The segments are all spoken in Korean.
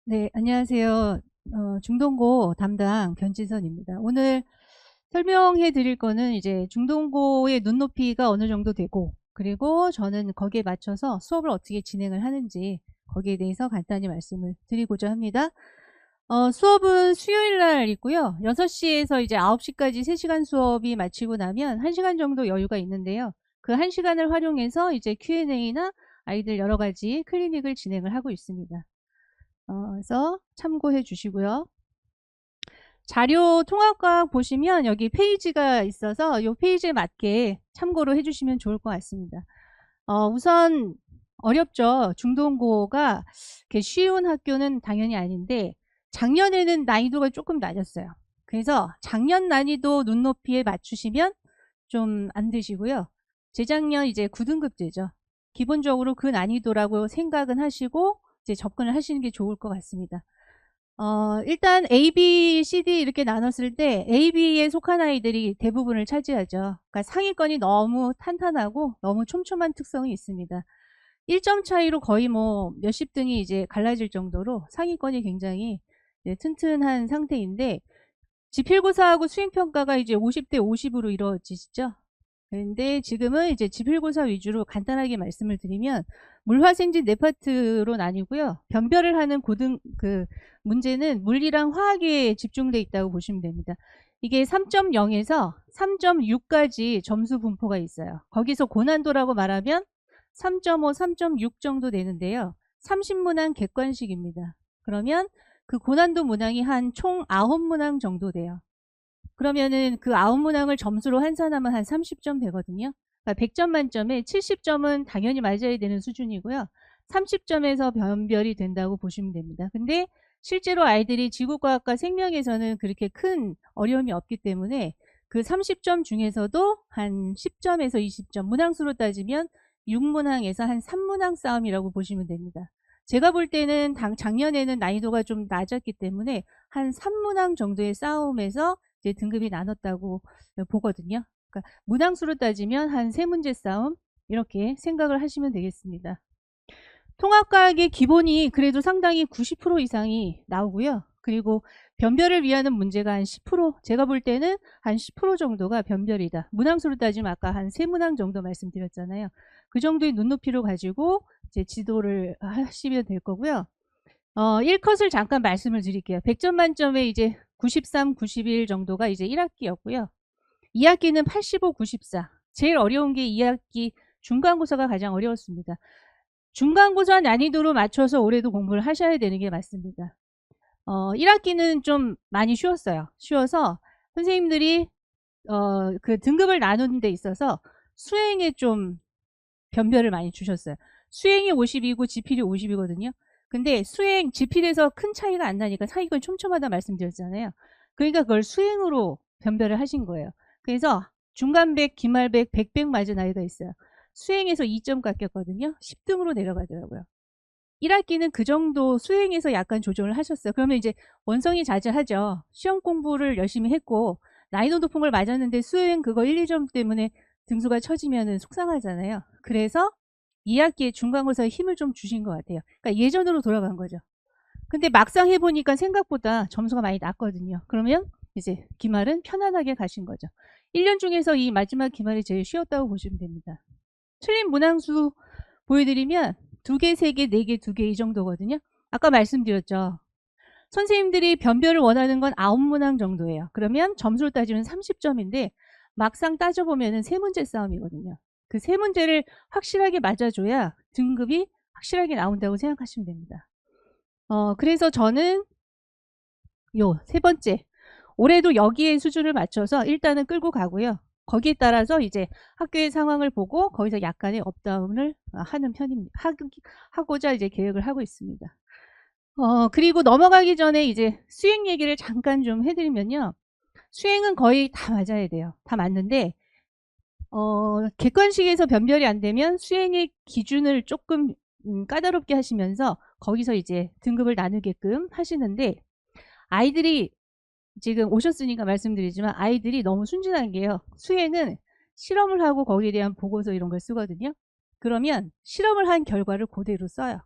네, 안녕하세요. 중동고 담당 변지선입니다. 오늘 설명해 드릴 거는 이제 중동고의 눈높이가 어느 정도 되고, 그리고 저는 거기에 맞춰서 수업을 어떻게 진행을 하는지 거기에 대해서 간단히 말씀을 드리고자 합니다. 수업은 수요일 날 있고요. 6시에서 이제 9시까지 3시간 수업이 마치고 나면 1시간 정도 여유가 있는데요. 그 1시간을 활용해서 이제 Q&A나 아이들 여러 가지 클리닉을 진행을 하고 있습니다. 그래서 참고해 주시고요. 자료 통합과학 보시면 여기 페이지가 있어서 이 페이지에 맞게 참고로 해주시면 좋을 것 같습니다. 우선 어렵죠. 중동고가 이렇게 쉬운 학교는 당연히 아닌데 작년에는 난이도가 조금 낮았어요. 그래서 작년 난이도 눈높이에 맞추시면 좀 안 되시고요. 재작년 이제 9등급제죠. 기본적으로 그 난이도라고 생각은 하시고 이제 접근을 하시는 게 좋을 것 같습니다. 일단 A, B, C, D 이렇게 나눴을 때 A, B에 속한 아이들이 대부분을 차지하죠. 그러니까 상위권이 너무 탄탄하고 너무 촘촘한 특성이 있습니다. 1점 차이로 거의 뭐 몇십 등이 이제 갈라질 정도로 상위권이 굉장히 튼튼한 상태인데 지필고사하고 수행평가가 이제 50대 50으로 이루어지시죠. 근데 지금은 이제 지필고사 위주로 간단하게 말씀을 드리면 물화생지 네 파트로 나뉘고요. 변별을 하는 문제는 물리랑 화학에 집중돼 있다고 보시면 됩니다. 이게 3.0에서 3.6까지 점수 분포가 있어요. 거기서 고난도라고 말하면 3.5, 3.6 정도 되는데요. 30문항 객관식입니다. 그러면 그 고난도 문항이 한 총 9문항 정도 돼요. 그러면은 그 9문항을 점수로 환산하면 한 30점 되거든요. 그러니까 100점 만점에 70점은 당연히 맞아야 되는 수준이고요. 30점에서 변별이 된다고 보시면 됩니다. 근데 실제로 아이들이 지구과학과 생명에서는 그렇게 큰 어려움이 없기 때문에 그 30점 중에서도 한 10점에서 20점, 문항수로 따지면 6문항에서 한 3문항 싸움이라고 보시면 됩니다. 제가 볼 때는 작년에는 난이도가 좀 낮았기 때문에 한 3문항 정도의 싸움에서 이제 등급이 나눴다고 보거든요. 그러니까 문항수로 따지면 한 3문제 싸움 이렇게 생각을 하시면 되겠습니다. 통합과학의 기본이 그래도 상당히 90% 이상이 나오고요. 그리고 변별을 위하는 문제가 한 10%, 제가 볼 때는 한 10% 정도가 변별이다. 문항수로 따지면 아까 한 3문항 정도 말씀드렸잖아요. 그 정도의 눈높이로 가지고 이제 지도를 하시면 될 거고요. 1컷을 잠깐 말씀을 드릴게요. 100점 만점에 이제 93, 91 정도가 이제 1학기였고요. 2학기는 85, 94. 제일 어려운 게 2학기 중간고사가 가장 어려웠습니다. 중간고사 난이도로 맞춰서 올해도 공부를 하셔야 되는 게 맞습니다. 1학기는 좀 많이 쉬웠어요. 쉬워서 선생님들이 그 등급을 나누는 데 있어서 수행에 좀 변별을 많이 주셨어요. 수행이 50이고 지필이 50이거든요. 근데 수행, 지필에서 큰 차이가 안 나니까 상위권 촘촘하다 말씀드렸잖아요. 그러니까 그걸 수행으로 변별을 하신 거예요. 그래서 중간백, 기말백, 백백 맞은 아이가 있어요. 수행에서 2점 깎였거든요. 10등으로 내려가더라고요. 1학기는 그 정도 수행에서 약간 조정을 하셨어요. 그러면 이제 원성이 자제하죠. 시험 공부를 열심히 했고 난이도 높은 걸 맞았는데 수행 그거 1, 2점 때문에 등수가 처지면 속상하잖아요. 그래서 2학기에 중간고사에 힘을 좀 주신 것 같아요. 그러니까 예전으로 돌아간 거죠. 근데 막상 해보니까 생각보다 점수가 많이 낮거든요. 그러면 이제 기말은 편안하게 가신 거죠. 1년 중에서 이 마지막 기말이 제일 쉬웠다고 보시면 됩니다. 틀린 문항수 보여드리면 2개, 3개, 4개, 2개 이 정도거든요. 아까 말씀드렸죠. 선생님들이 변별을 원하는 건 9문항 정도예요. 그러면 점수로 따지면 30점인데 막상 따져보면 3문제 싸움이거든요. 그 3문제를 확실하게 맞아줘야 등급이 확실하게 나온다고 생각하시면 됩니다. 그래서 저는 요 3번째 올해도 여기에 수준을 맞춰서 일단은 끌고 가고요. 거기에 따라서 이제 학교의 상황을 보고 거기서 약간의 업다운을 하는 편입니다. 하고자 이제 계획을 하고 있습니다. 그리고 넘어가기 전에 이제 수행 얘기를 잠깐 좀 해드리면요. 수행은 거의 다 맞아야 돼요. 다 맞는데, 객관식에서 변별이 안 되면 수행의 기준을 조금 까다롭게 하시면서 거기서 이제 등급을 나누게끔 하시는데, 아이들이 지금 오셨으니까 말씀드리지만 아이들이 너무 순진한 게요. 수행은 실험을 하고 거기에 대한 보고서 이런 걸 쓰거든요. 그러면 실험을 한 결과를 그대로 써요.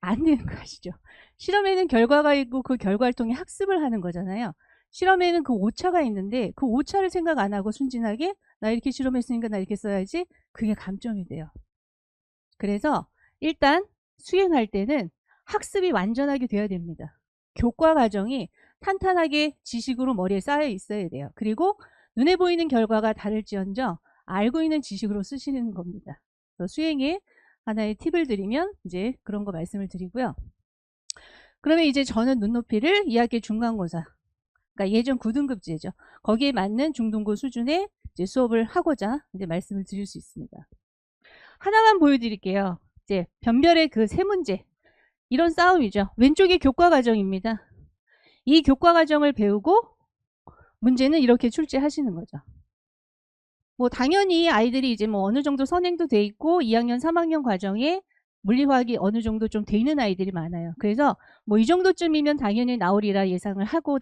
안 되는 거 아시죠? 실험에는 결과가 있고 그 결과를 통해 학습을 하는 거잖아요. 실험에는 그 오차가 있는데 그 오차를 생각 안 하고 순진하게 나 이렇게 실험했으니까 나 이렇게 써야지, 그게 감점이 돼요. 그래서 일단 수행할 때는 학습이 완전하게 돼야 됩니다. 교과 과정이 탄탄하게 지식으로 머리에 쌓여 있어야 돼요. 그리고 눈에 보이는 결과가 다를지언정 알고 있는 지식으로 쓰시는 겁니다. 수행에 하나의 팁을 드리면 이제 그런 거 말씀을 드리고요. 그러면 이제 저는 눈높이를 2학기 중간고사, 그러니까 예전 9등급제죠. 거기에 맞는 중등고 수준의 이제 수업을 하고자 이제 말씀을 드릴 수 있습니다. 하나만 보여드릴게요. 이제 변별의 그 세 문제. 이런 싸움이죠. 왼쪽이 교과 과정입니다. 이 교과 과정을 배우고 문제는 이렇게 출제하시는 거죠. 뭐 당연히 아이들이 이제 뭐 어느 정도 선행도 돼 있고 2학년, 3학년 과정에 물리화학이 어느 정도 좀 돼 있는 아이들이 많아요. 그래서 뭐 이 정도쯤이면 당연히 나오리라 예상을 하고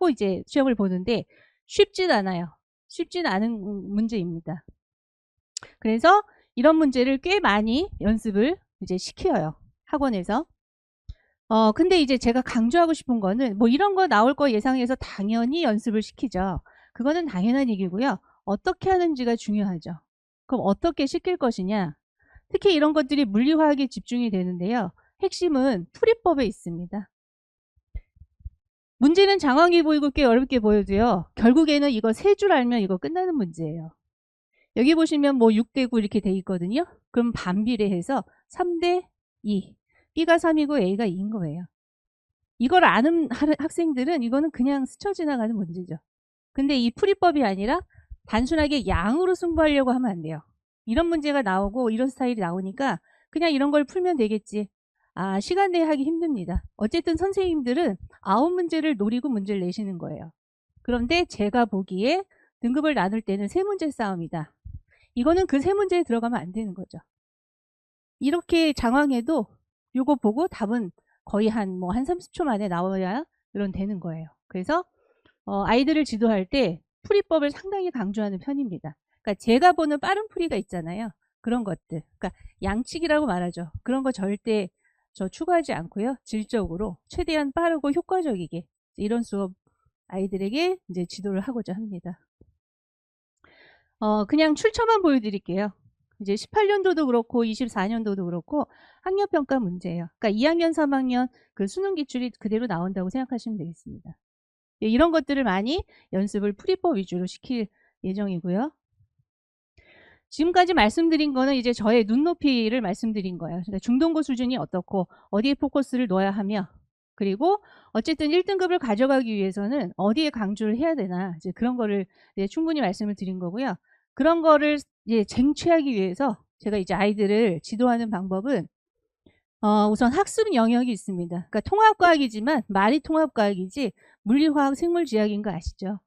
이제 시험을 보는데 쉽진 않아요. 쉽진 않은 문제입니다. 그래서 이런 문제를 꽤 많이 연습을 이제 시켜요. 학원에서. 근데 이제 제가 강조하고 싶은 거는 뭐 이런 거 나올 거 예상해서 당연히 연습을 시키죠. 그거는 당연한 얘기고요. 어떻게 하는지가 중요하죠. 그럼 어떻게 시킬 것이냐. 특히 이런 것들이 물리화학에 집중이 되는데요. 핵심은 풀이법에 있습니다. 문제는 장황해 보이고 꽤 어렵게 보여도요. 결국에는 이거 세 줄 알면 이거 끝나는 문제예요. 여기 보시면 뭐 6대 9 이렇게 돼 있거든요. 그럼 반비례해서 3대 2. B가 3이고 A가 2인 거예요. 이걸 아는 학생들은 이거는 그냥 스쳐 지나가는 문제죠. 근데 이 풀이법이 아니라 단순하게 양으로 승부하려고 하면 안 돼요. 이런 문제가 나오고 이런 스타일이 나오니까 그냥 이런 걸 풀면 되겠지. 아, 시간 내에 하기 힘듭니다. 어쨌든 선생님들은 9문제를 노리고 문제를 내시는 거예요. 그런데 제가 보기에 등급을 나눌 때는 3문제 싸움이다. 이거는 그 3문제에 들어가면 안 되는 거죠. 이렇게 장황해도 요거 보고 답은 거의 한 30초 만에 나와야 이런 되는 거예요. 그래서 아이들을 지도할 때 풀이법을 상당히 강조하는 편입니다. 그러니까 제가 보는 빠른 풀이가 있잖아요. 그런 것들. 그러니까 양측이라고 말하죠. 그런 거 절대 저 추구하지 않고요. 질적으로 최대한 빠르고 효과적이게 이런 수업 아이들에게 이제 지도를 하고자 합니다. 그냥 출처만 보여드릴게요. 이제 18년도도 그렇고 24년도도 그렇고 학력평가 문제예요. 그러니까 2학년, 3학년 그 수능 기출이 그대로 나온다고 생각하시면 되겠습니다. 이런 것들을 많이 연습을 풀이법 위주로 시킬 예정이고요. 지금까지 말씀드린 거는 이제 저의 눈높이를 말씀드린 거예요. 그러니까 중등고 수준이 어떻고 어디에 포커스를 놓아야 하며, 그리고 어쨌든 1등급을 가져가기 위해서는 어디에 강조를 해야 되나, 이제 그런 거를 이제 충분히 말씀을 드린 거고요. 그런 거를 이제 쟁취하기 위해서 제가 이제 아이들을 지도하는 방법은 우선 학습 영역이 있습니다. 그러니까 통합과학이지만 말이 통합과학이지 물리화학, 생물지학인 거 아시죠?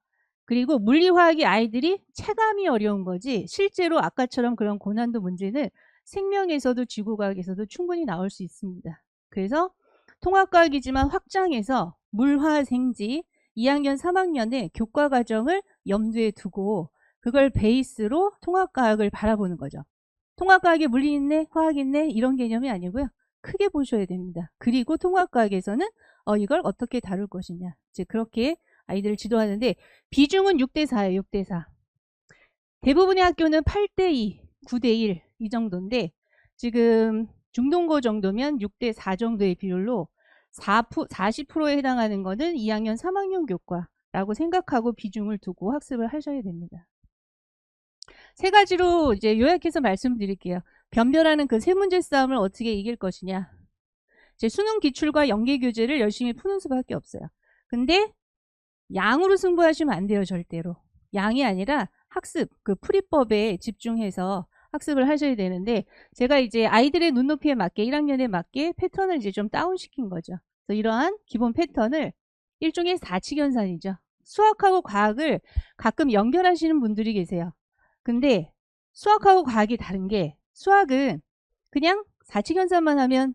그리고 물리화학이 아이들이 체감이 어려운 거지 실제로 아까처럼 그런 고난도 문제는 생명에서도 지구과학에서도 충분히 나올 수 있습니다. 그래서 통합과학이지만 확장해서 물화생지 2학년, 3학년의 교과 과정을 염두에 두고 그걸 베이스로 통합과학을 바라보는 거죠. 통합과학에 물리 있네, 화학 있네 이런 개념이 아니고요. 크게 보셔야 됩니다. 그리고 통합과학에서는 이걸 어떻게 다룰 것이냐. 이제 그렇게 아이들을 지도하는데 비중은 6대 4예요. 6대 4. 대부분의 학교는 8대 2, 9대 1 이 정도인데 지금 중등고 정도면 6대 4 정도의 비율로 40%에 해당하는 거는 2학년, 3학년 교과라고 생각하고 비중을 두고 학습을 하셔야 됩니다. 세 가지로 이제 요약해서 말씀드릴게요. 변별하는 그 세 문제 싸움을 어떻게 이길 것이냐. 이제 수능 기출과 연계 교재를 열심히 푸는 수밖에 없어요. 근데 양으로 승부하시면 안 돼요. 절대로. 양이 아니라 학습, 그 풀이법에 집중해서 학습을 하셔야 되는데 제가 이제 아이들의 눈높이에 맞게 1학년에 맞게 패턴을 이제 좀 다운시킨 거죠. 그래서 이러한 기본 패턴을 일종의 사칙연산이죠. 수학하고 과학을 가끔 연결하시는 분들이 계세요. 근데 수학하고 과학이 다른 게 수학은 그냥 사칙연산만 하면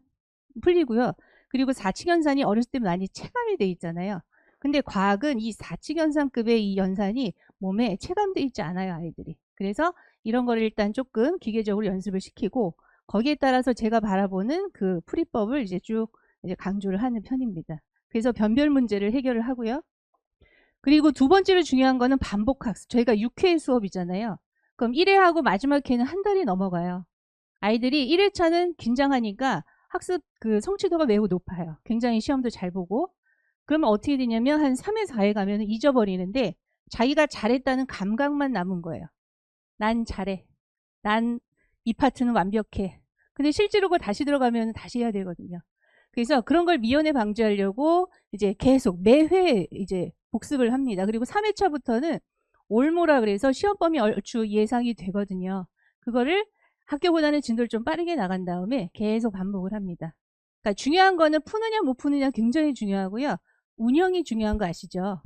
풀리고요. 그리고 사칙연산이 어렸을 때 많이 체감이 돼 있잖아요. 근데 과학은 이 사칙연산급의 이 연산이 몸에 체감돼 있지 않아요, 아이들이. 그래서 이런 거를 일단 조금 기계적으로 연습을 시키고 거기에 따라서 제가 바라보는 그 풀이법을 이제 쭉 이제 강조를 하는 편입니다. 그래서 변별 문제를 해결을 하고요. 그리고 두 번째로 중요한 거는 반복학습. 저희가 6회 수업이잖아요. 그럼 1회하고 마지막 회는 한 달이 넘어가요. 아이들이 1회차는 긴장하니까 학습 그 성취도가 매우 높아요. 굉장히 시험도 잘 보고. 그러면 어떻게 되냐면 한 3회, 4회 가면 잊어버리는데 자기가 잘했다는 감각만 남은 거예요. 난 잘해. 난 이 파트는 완벽해. 근데 실제로 그걸 다시 들어가면 다시 해야 되거든요. 그래서 그런 걸 미연에 방지하려고 이제 계속 매회 이제 복습을 합니다. 그리고 3회차부터는 올모라 그래서 시험 범위 얼추 예상이 되거든요. 그거를 학교보다는 진도를 좀 빠르게 나간 다음에 계속 반복을 합니다. 그러니까 중요한 거는 푸느냐 못 푸느냐 굉장히 중요하고요. 운영이 중요한 거 아시죠?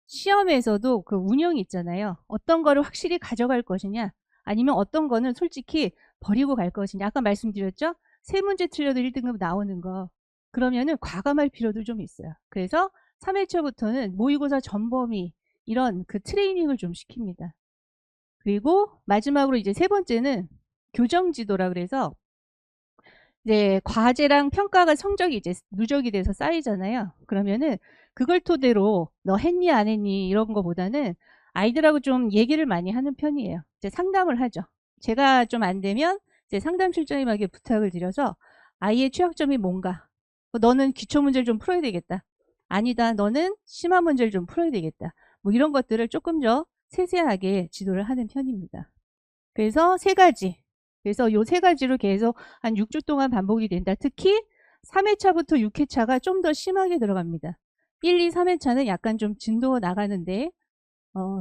시험에서도 그 운영이 있잖아요. 어떤 거를 확실히 가져갈 것이냐 아니면 어떤 거는 솔직히 버리고 갈 것이냐. 아까 말씀드렸죠? 3문제 틀려도 1등급 나오는 거. 그러면은 과감할 필요도 좀 있어요. 그래서 3회차부터는 모의고사 전범위 이런 그 트레이닝을 좀 시킵니다. 그리고 마지막으로 이제 세 번째는 교정지도라 그래서 이제 과제랑 평가가 성적이 이제 누적이 돼서 쌓이잖아요. 그러면은 그걸 토대로 너 했니 안 했니 이런 거보다는 아이들하고 좀 얘기를 많이 하는 편이에요. 이제 상담을 하죠. 제가 좀 안 되면 이제 상담 실장님에게 부탁을 드려서 아이의 취약점이 뭔가 너는 기초 문제를 좀 풀어야 되겠다. 아니다. 너는 심화 문제를 좀 풀어야 되겠다. 뭐 이런 것들을 조금 더 세세하게 지도를 하는 편입니다. 그래서 세 가지. 그래서 요 세 가지로 계속 한 6주 동안 반복이 된다. 특히 3회차부터 6회차가 좀 더 심하게 들어갑니다. 1, 2, 3회차는 약간 좀 진도 나가는데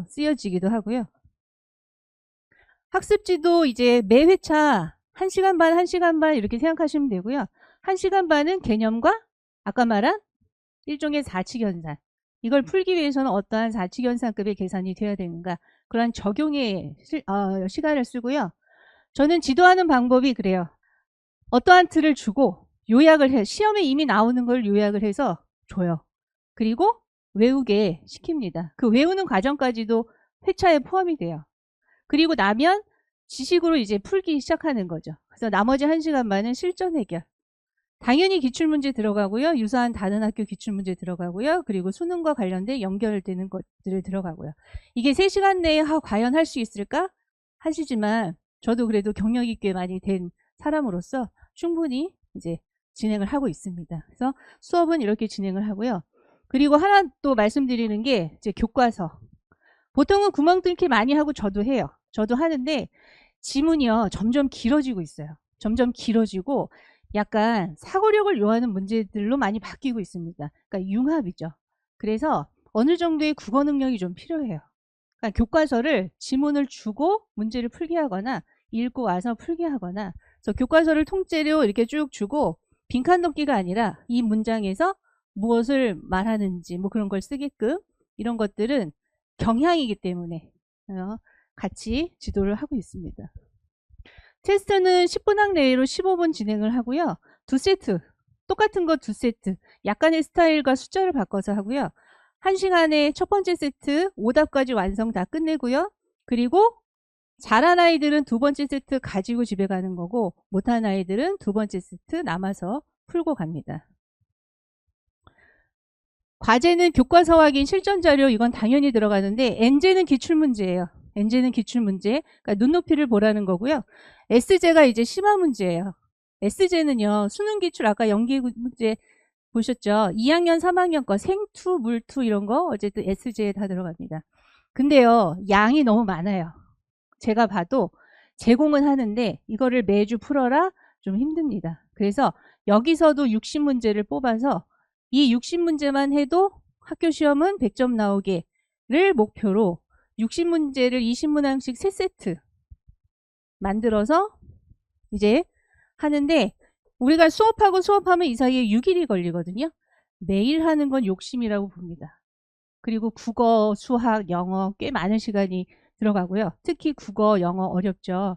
쓰여지기도 하고요. 학습지도 이제 매 회차 1시간 반, 1시간 반 이렇게 생각하시면 되고요. 1시간 반은 개념과 아까 말한 일종의 사칙연산. 이걸 풀기 위해서는 어떠한 사칙연산급의 계산이 되어야 되는가. 그런 적용의 시간을 쓰고요. 저는 지도하는 방법이 그래요. 어떠한 틀을 주고 요약을 해. 시험에 이미 나오는 걸 요약을 해서 줘요. 그리고 외우게 시킵니다. 그 외우는 과정까지도 회차에 포함이 돼요. 그리고 나면 지식으로 이제 풀기 시작하는 거죠. 그래서 나머지 1시간 반은 실전 해결. 당연히 기출문제 들어가고요. 유사한 다른 학교 기출문제 들어가고요. 그리고 수능과 관련된 연결되는 것들을 들어가고요. 이게 3시간 내에 과연 할 수 있을까? 하시지만 저도 그래도 경력이 꽤 많이 된 사람으로서 충분히 이제 진행을 하고 있습니다. 그래서 수업은 이렇게 진행을 하고요. 그리고 하나 또 말씀드리는 게 이제 교과서. 보통은 구멍 뚫기 많이 하고 저도 해요. 저도 하는데 지문이요. 점점 길어지고 있어요. 점점 길어지고 약간 사고력을 요하는 문제들로 많이 바뀌고 있습니다. 그러니까 융합이죠. 그래서 어느 정도의 국어 능력이 좀 필요해요. 그러니까 교과서를 지문을 주고 문제를 풀게 하거나 읽고 와서 풀게 하거나 그래서 교과서를 통째로 이렇게 쭉 주고 빈칸 넣기가 아니라 이 문장에서 무엇을 말하는지 뭐 그런 걸 쓰게끔 이런 것들은 경향이기 때문에 같이 지도를 하고 있습니다. 테스트는 10분학 내로 15분 진행을 하고요. 2세트, 똑같은 거 2세트, 약간의 스타일과 숫자를 바꿔서 하고요. 1시간에 첫 번째 세트 오답까지 완성 다 끝내고요. 그리고 잘한 아이들은 두 번째 세트 가지고 집에 가는 거고 못한 아이들은 두 번째 세트 남아서 풀고 갑니다. 과제는 교과서 확인, 실전 자료 이건 당연히 들어가는데 N제는 기출문제예요. N제는 기출문제, 그러니까 눈높이를 보라는 거고요. S제가 이제 심화 문제예요. S제는요. 수능 기출 아까 연기 문제 보셨죠? 2학년, 3학년 거 생투, 물투 이런 거 어쨌든 S제에 다 들어갑니다. 근데요. 양이 너무 많아요. 제가 봐도 제공은 하는데 이거를 매주 풀어라 좀 힘듭니다. 그래서 여기서도 60문제를 뽑아서 이 60문제만 해도 학교 시험은 100점 나오게를 목표로 60문제를 20문항씩 3세트 만들어서 이제 하는데 우리가 수업하면 이 사이에 6일이 걸리거든요. 매일 하는 건 욕심이라고 봅니다. 그리고 국어, 수학, 영어 꽤 많은 시간이 들어가고요. 특히 국어, 영어 어렵죠.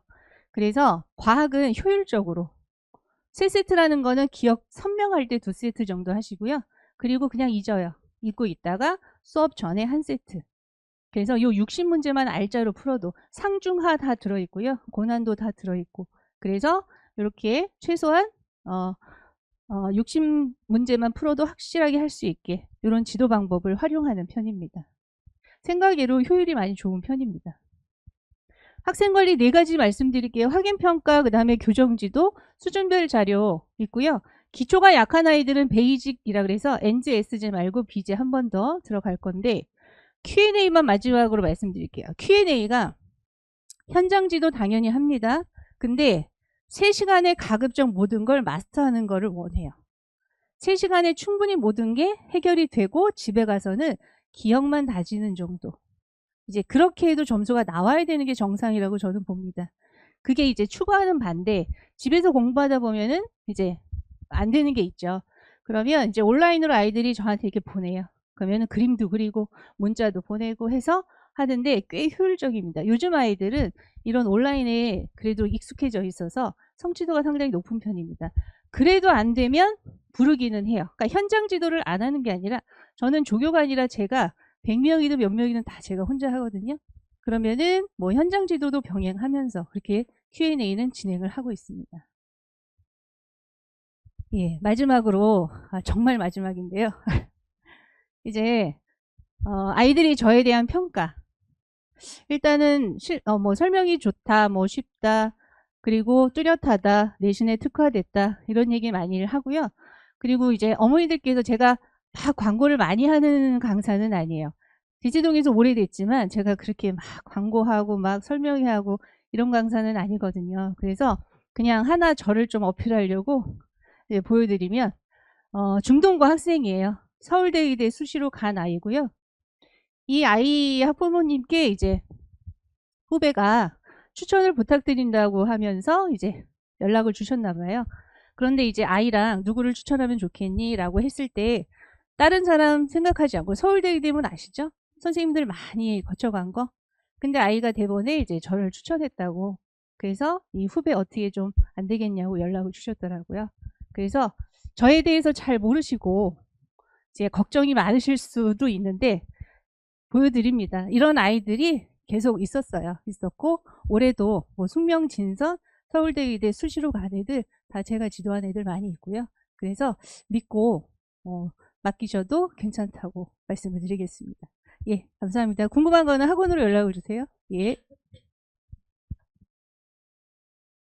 그래서 과학은 효율적으로 3세트라는 거는 기억 선명할 때 2세트 정도 하시고요. 그리고 그냥 잊어요. 잊고 있다가 수업 전에 1세트. 그래서 요 60문제만 알짜로 풀어도 상중하 다 들어있고요. 고난도 다 들어있고. 그래서 이렇게 최소한 60문제만 풀어도 확실하게 할 수 있게 이런 지도 방법을 활용하는 편입니다. 생각외로 효율이 많이 좋은 편입니다. 학생관리 4가지 말씀드릴게요. 확인평가, 그 다음에 교정지도, 수준별 자료 있고요. 기초가 약한 아이들은 베이직이라 그래서 NG, SG 말고 BG 한 번 더 들어갈 건데 Q&A만 마지막으로 말씀드릴게요. Q&A가 현장지도 당연히 합니다. 근데 3시간에 가급적 모든 걸 마스터하는 거를 원해요. 3시간에 충분히 모든 게 해결이 되고 집에 가서는 기억만 다지는 정도. 이제 그렇게 해도 점수가 나와야 되는 게 정상이라고 저는 봅니다. 그게 이제 추구하는 반대, 집에서 공부하다 보면은 이제 안 되는 게 있죠. 그러면 이제 온라인으로 아이들이 저한테 이렇게 보내요. 그러면은 그림도 그리고 문자도 보내고 해서 하는데 꽤 효율적입니다. 요즘 아이들은 이런 온라인에 그래도 익숙해져 있어서 성취도가 상당히 높은 편입니다. 그래도 안 되면 부르기는 해요. 그러니까 현장 지도를 안 하는 게 아니라 저는 조교가 아니라 제가 100명이든 몇 명이든 다 제가 혼자 하거든요. 그러면은 뭐 현장 지도도 병행하면서 그렇게 Q&A는 진행을 하고 있습니다. 예, 마지막으로 정말 마지막인데요. 이제 아이들이 저에 대한 평가. 일단은 뭐 설명이 좋다, 뭐 쉽다, 그리고 뚜렷하다, 내신에 특화됐다 이런 얘기 많이 하고요. 그리고 이제 어머니들께서 제가 막 광고를 많이 하는 강사는 아니에요. 디지동에서 오래됐지만 제가 그렇게 막 광고하고 막 설명하고 이런 강사는 아니거든요. 그래서 그냥 하나 저를 좀 어필하려고 이제 보여드리면 중동고 학생이에요. 서울대의대 수시로 간 아이고요. 이 아이 학부모님께 이제 후배가 추천을 부탁드린다고 하면서 이제 연락을 주셨나 봐요. 그런데 이제 아이랑 누구를 추천하면 좋겠니? 라고 했을 때 다른 사람 생각하지 않고 서울대의대면 아시죠? 선생님들 많이 거쳐간 거. 근데 아이가 대본에 이제 저를 추천했다고. 그래서 이 후배 어떻게 좀 안 되겠냐고 연락을 주셨더라고요. 그래서 저에 대해서 잘 모르시고 이제 걱정이 많으실 수도 있는데 보여드립니다. 이런 아이들이 계속 있었고 올해도 뭐 숙명, 진선, 서울대의대 수시로 간 애들 다 제가 지도한 애들 많이 있고요. 그래서 믿고 맡기셔도 괜찮다고 말씀을 드리겠습니다. 예, 감사합니다. 궁금한 거는 학원으로 연락을 주세요. 예.